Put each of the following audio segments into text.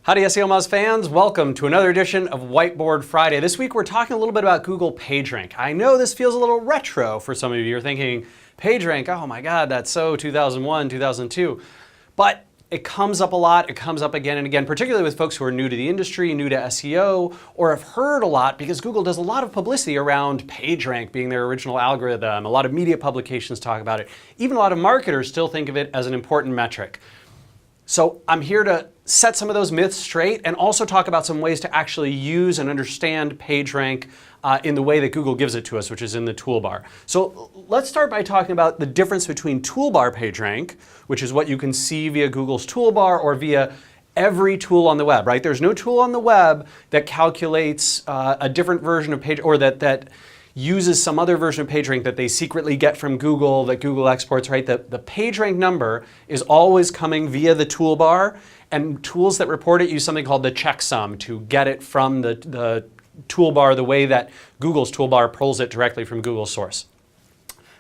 Howdy SEO Moz fans, welcome to another edition of Whiteboard Friday. This week we're talking a little bit about Google PageRank. I know this feels a little retro for some of you. You're thinking, PageRank, oh my God, that's so 2001, 2002. But it comes up a lot, it comes up again and again, particularly with folks who are new to the industry, new to SEO, or have heard a lot because Google does a lot of publicity around PageRank being their original algorithm. A lot of media publications talk about it. Even a lot of marketers still think of it as an important metric. So I'm here to set some of those myths straight and also talk about some ways to actually use and understand PageRank in the way that Google gives it to us, which is in the toolbar. So let's start by talking about the difference between Toolbar PageRank, which is what you can see via Google's toolbar or via every tool on the web, right? There's no tool on the web that calculates a different version of page or that uses some other version of PageRank that they secretly get from Google, that Google exports, right? The PageRank number is always coming via the toolbar, and tools that report it use something called the checksum to get it from the toolbar the way that Google's toolbar pulls it directly from Google's source.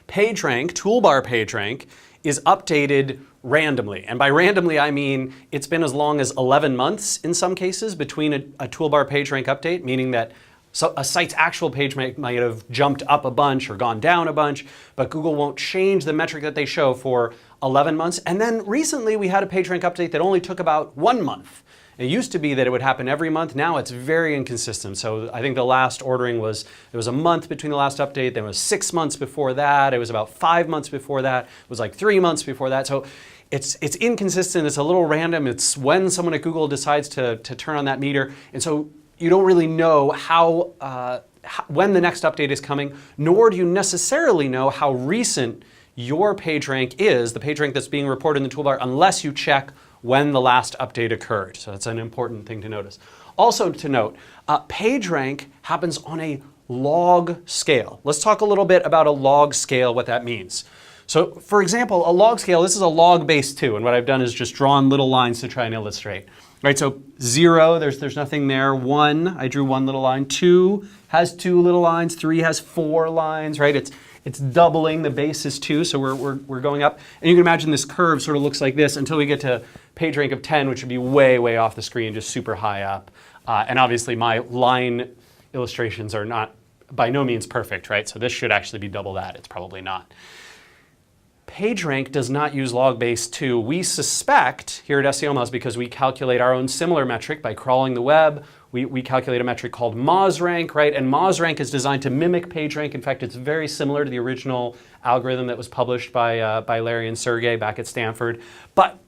PageRank, Toolbar PageRank, is updated randomly. And by randomly, I mean it's been as long as 11 months in some cases between a Toolbar PageRank update, meaning that so a site's actual page might have jumped up a bunch or gone down a bunch, but Google won't change the metric that they show for 11 months. And then recently we had a PageRank update that only took about 1 month. It used to be that it would happen every month. Now it's very inconsistent. So I think the last ordering was, there was a month between the last update, then it was 6 months before that, it was about 5 months before that, it was like 3 months before that. So it's inconsistent, it's a little random. It's when someone at Google decides to turn on that meter. And so you don't really know when the next update is coming, nor do you necessarily know how recent your PageRank is, the PageRank that's being reported in the toolbar, unless you check when the last update occurred. So that's an important thing to notice. Also to note, PageRank happens on a log scale. Let's talk a little bit about a log scale, what that means. So for example, a log scale, this is a log base 2, and what I've done is just drawn little lines to try and illustrate. Right, so 0, there's nothing there. 1, I drew 1 little line. 2 has 2 little lines. 3 has 4 lines, right? It's doubling, the base is 2, so we're going up. And you can imagine this curve sort of looks like this until we get to PageRank of 10, which would be way, way off the screen, just super high up. And obviously my line illustrations are not by no means perfect, right? So this should actually be double that. It's probably not. PageRank does not use log base 2. We suspect here at SEO Moz, because we calculate our own similar metric by crawling the web, we calculate a metric called MozRank, right? And MozRank is designed to mimic PageRank. In fact, it's very similar to the original algorithm that was published by Larry and Sergey back at Stanford. But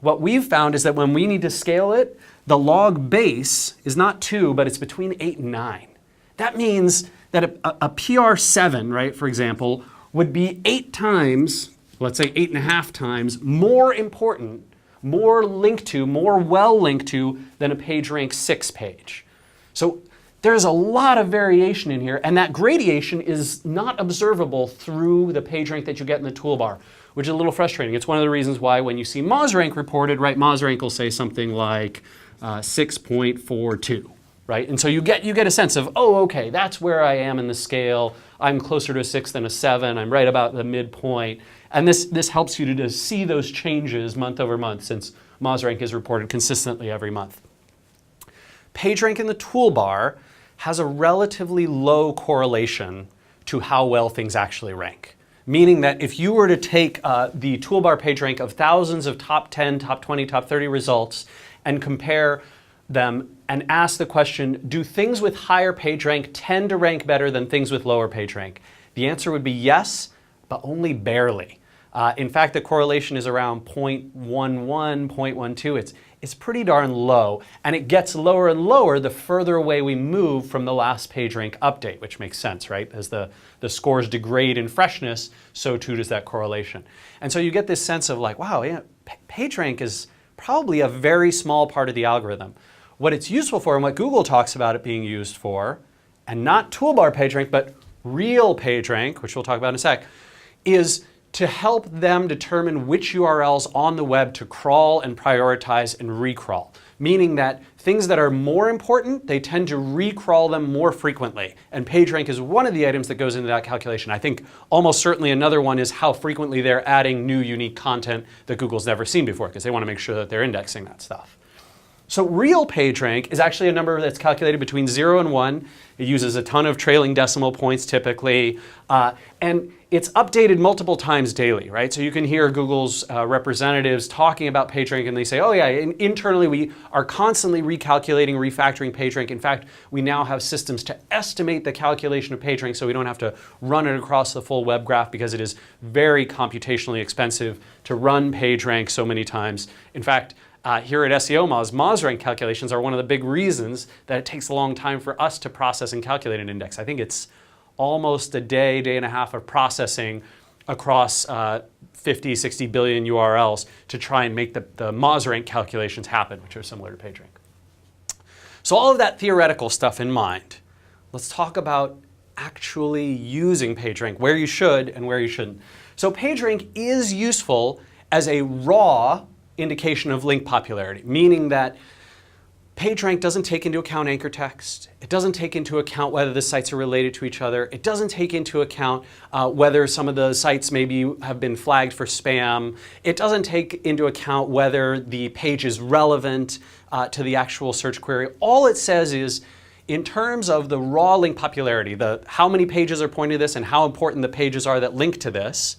what we've found is that when we need to scale it, the log base is not 2, but it's between 8 and 9. That means that a PR7, right, for example, would be 8 times, let's say 8.5 times, more important, more linked to, more well linked to than a PageRank 6 page. So there's a lot of variation in here, and that gradation is not observable through the PageRank that you get in the toolbar, which is a little frustrating. It's one of the reasons why when you see MozRank reported, right, MozRank will say something like 6.42. Right? And so you get a sense of, oh, okay, that's where I am in the scale. I'm closer to a 6 than a 7. I'm right about the midpoint. And this helps you to see those changes month over month, since MozRank is reported consistently every month. PageRank in the toolbar has a relatively low correlation to how well things actually rank. Meaning that if you were to take the toolbar PageRank of thousands of top 10, top 20, top 30 results and compare them and ask the question, do things with higher PageRank tend to rank better than things with lower PageRank? The answer would be yes, but only barely. In fact, the correlation is around 0.11, 0.12. It's pretty darn low, and it gets lower and lower the further away we move from the last PageRank update, which makes sense, right? As the scores degrade in freshness, so too does that correlation. And so you get this sense of like, wow, yeah, PageRank is probably a very small part of the algorithm. What it's useful for and what Google talks about it being used for, and not toolbar PageRank, but real PageRank, which we'll talk about in a sec, is to help them determine which URLs on the web to crawl and prioritize and recrawl. Meaning that things that are more important, they tend to recrawl them more frequently. And PageRank is one of the items that goes into that calculation. I think almost certainly another one is how frequently they're adding new unique content that Google's never seen before, because they want to make sure that they're indexing that stuff. So real PageRank is actually a number that's calculated between 0 and 1. It uses a ton of trailing decimal points typically, and it's updated multiple times daily, right? So you can hear Google's representatives talking about PageRank, and they say, oh yeah, internally we are constantly recalculating, refactoring PageRank. In fact, we now have systems to estimate the calculation of PageRank so we don't have to run it across the full web graph because it is very computationally expensive to run PageRank so many times. In fact, here at SEO Moz, MozRank calculations are one of the big reasons that it takes a long time for us to process and calculate an index. I think it's almost a day, day and a half of processing across 50, 60 billion URLs to try and make the MozRank calculations happen, which are similar to PageRank. So all of that theoretical stuff in mind, let's talk about actually using PageRank, where you should and where you shouldn't. So PageRank is useful as a raw indication of link popularity, meaning that PageRank doesn't take into account anchor text. It doesn't take into account whether the sites are related to each other. It doesn't take into account whether some of the sites maybe have been flagged for spam. It doesn't take into account whether the page is relevant to the actual search query. All it says is, in terms of the raw link popularity, how many pages are pointing to this and how important the pages are that link to this,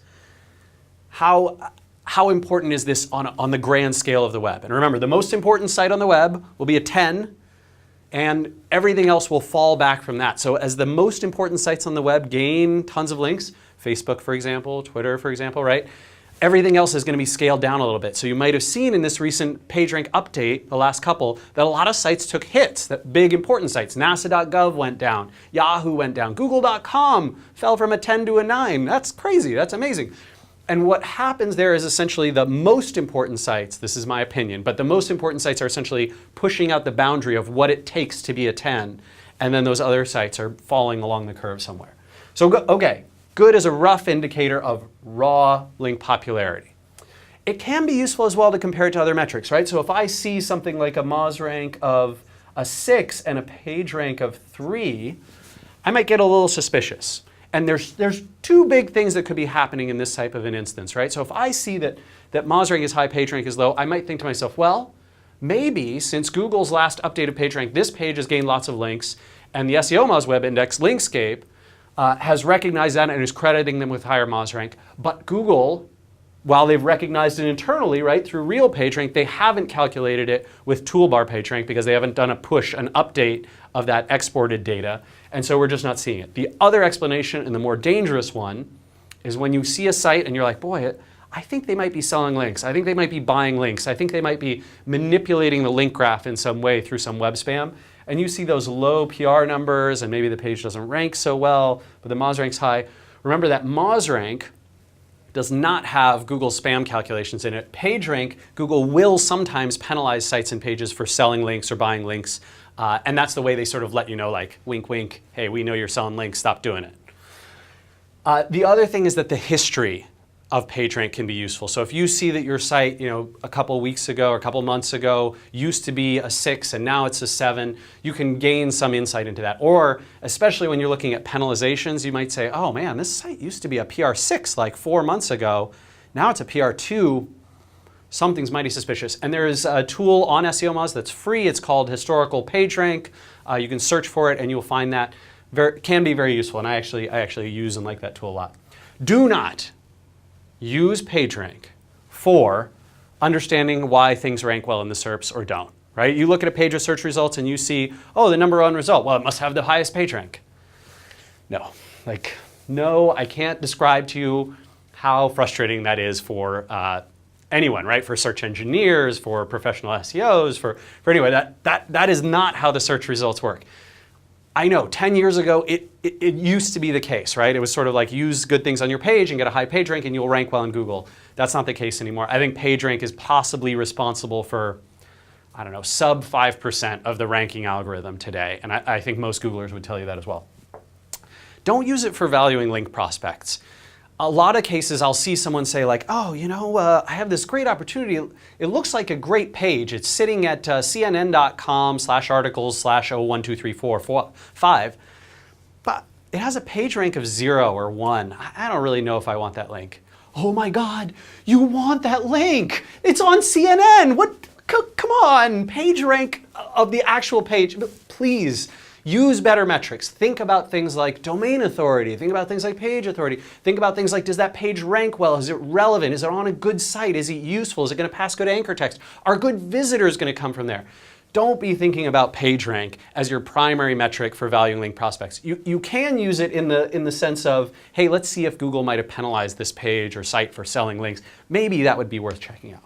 how important is this on the grand scale of the web? And remember, the most important site on the web will be a 10, and everything else will fall back from that. So as the most important sites on the web gain tons of links, Facebook, for example, Twitter, for example, right? Everything else is going to be scaled down a little bit. So you might have seen in this recent PageRank update, the last couple, that a lot of sites took hits, that big important sites. NASA.gov went down, Yahoo went down, Google.com fell from a 10 to a 9. That's crazy, that's amazing. And what happens there is essentially the most important sites, this is my opinion, but the most important sites are essentially pushing out the boundary of what it takes to be a 10, and then those other sites are falling along the curve somewhere. So, okay, good is a rough indicator of raw link popularity. It can be useful as well to compare it to other metrics, right? So if I see something like a MozRank of a 6 and a PageRank of 3, I might get a little suspicious. And there's two big things that could be happening in this type of an instance, right? So if I see that MozRank is high, PageRank is low, I might think to myself, well, maybe since Google's last update of PageRank, this page has gained lots of links, and the SEO Moz web index, Linkscape, has recognized that and is crediting them with higher MozRank. But Google, while they've recognized it internally, right, through real PageRank, they haven't calculated it with Toolbar PageRank because they haven't done a push, an update of that exported data. And so we're just not seeing it. The other explanation, and the more dangerous one, is when you see a site and you're like, boy, I think they might be selling links. I think they might be buying links. I think they might be manipulating the link graph in some way through some web spam. And you see those low PR numbers and maybe the page doesn't rank so well, but the MozRank's high. Remember that MozRank does not have Google spam calculations in it. PageRank, Google will sometimes penalize sites and pages for selling links or buying links. And that's the way they sort of let you know, like, wink, wink, hey, we know you're selling links, stop doing it. The other thing is that the history of PageRank can be useful. So if you see that your site, a couple weeks ago or a couple months ago used to be a 6 and now it's a 7, you can gain some insight into that. Or especially when you're looking at penalizations, you might say, oh man, this site used to be a PR6 like 4 months ago. Now it's a PR2. Something's mighty suspicious. And there is a tool on SEO Moz that's free. It's called Historical PageRank. You can search for it and you'll find that can be very useful. And I actually use and like that tool a lot. Do not use PageRank for understanding why things rank well in the SERPs or don't, right? You look at a page of search results and you see, oh, the number one result, well, it must have the highest PageRank. No, I can't describe to you how frustrating that is for anyone, right? For search engineers, for professional SEOs, for anyone. That is not how the search results work. I know, 10 years ago, it used to be the case, right? It was sort of like use good things on your page and get a high page rank and you'll rank well in Google. That's not the case anymore. I think PageRank is possibly responsible for, I don't know, sub 5% of the ranking algorithm today. And I think most Googlers would tell you that as well. Don't use it for valuing link prospects. A lot of cases I'll see someone say like, oh, I have this great opportunity. It looks like a great page. It's sitting at cnn.com/articles/0123445, but it has a page rank of 0 or 1. I don't really know if I want that link. Oh my God, you want that link. It's on CNN. What? Come on, PageRank of the actual page. Please use better metrics. Think about things like domain authority. Think about things like page authority. Think about things like, does that page rank well? Is it relevant? Is it on a good site? Is it useful? Is it going to pass good anchor text? Are good visitors going to come from there? Don't be thinking about PageRank as your primary metric for valuing link prospects. You can use it in the sense of, hey, let's see if Google might have penalized this page or site for selling links. Maybe that would be worth checking out.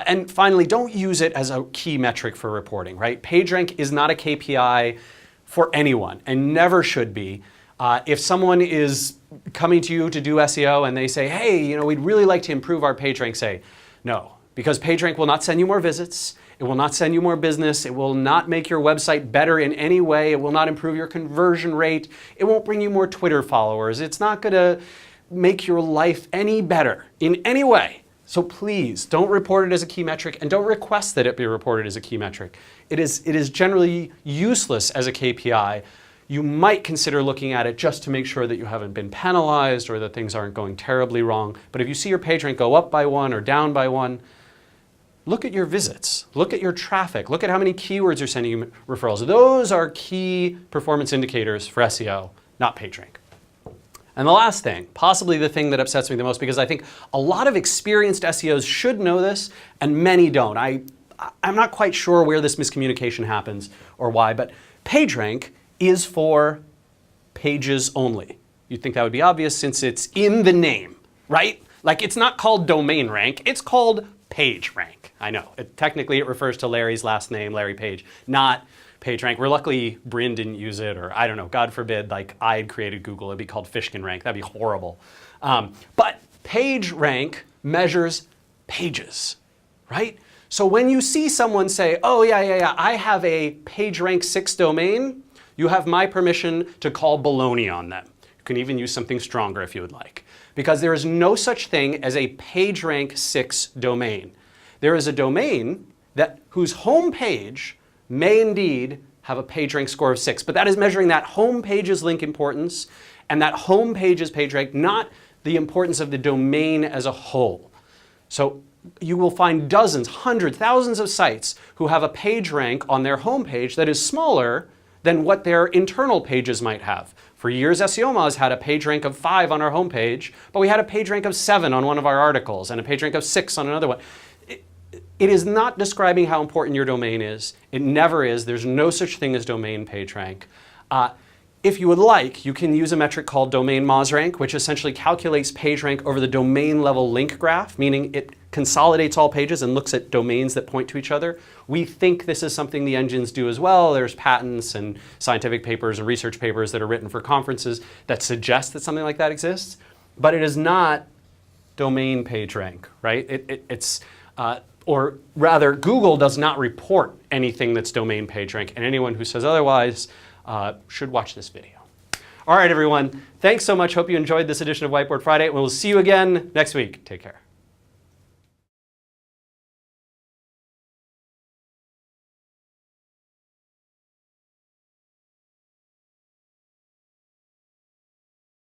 And finally, don't use it as a key metric for reporting, right? PageRank is not a KPI for anyone and never should be. If someone is coming to you to do SEO and they say, hey, we'd really like to improve our PageRank, say, no, because PageRank will not send you more visits. It will not send you more business. It will not make your website better in any way. It will not improve your conversion rate. It won't bring you more Twitter followers. It's not going to make your life any better in any way. So please don't report it as a key metric and don't request that it be reported as a key metric. It is generally useless as a KPI. You might consider looking at it just to make sure that you haven't been penalized or that things aren't going terribly wrong. But if you see your PageRank go up by 1 or down by 1, look at your visits, look at your traffic, look at how many keywords are sending you referrals. Those are key performance indicators for SEO, not PageRank. And the last thing, possibly the thing that upsets me the most, because I think a lot of experienced SEOs should know this and many don't. I'm not quite sure where this miscommunication happens or why, but PageRank is for pages only. You'd think that would be obvious since it's in the name, right? Like it's not called domain rank, it's called PageRank. I know, technically it refers to Larry's last name, Larry Page, not PageRank. We're luckily Bryn didn't use it, or I don't know, God forbid, like I had created Google, it'd be called Fishkin Rank, that'd be horrible. But PageRank measures pages, right? So when you see someone say, oh yeah, I have a PageRank 6 domain, you have my permission to call baloney on them. You can even use something stronger if you would like. Because there is no such thing as a PageRank 6 domain. There is a domain whose home page may indeed have a PageRank score of 6, but that is measuring that home page's link importance and that home page's PageRank, not the importance of the domain as a whole. So you will find dozens, hundreds, thousands of sites who have a PageRank on their home page that is smaller than what their internal pages might have. For years, SEOmoz had a PageRank of 5 on our homepage, but we had a PageRank of 7 on one of our articles and a PageRank of 6 on another one. It is not describing how important your domain is. It never is. There's no such thing as domain PageRank. If you would like, you can use a metric called domain MozRank, which essentially calculates PageRank over the domain level link graph, meaning it consolidates all pages and looks at domains that point to each other. We think this is something the engines do as well. There's patents and scientific papers and research papers that are written for conferences that suggest that something like that exists, but it is not domain PageRank, right? Or rather, Google does not report anything that's domain PageRank, and anyone who says otherwise should watch this video. All right, everyone. Thanks so much. Hope you enjoyed this edition of Whiteboard Friday, and we'll see you again next week. Take care.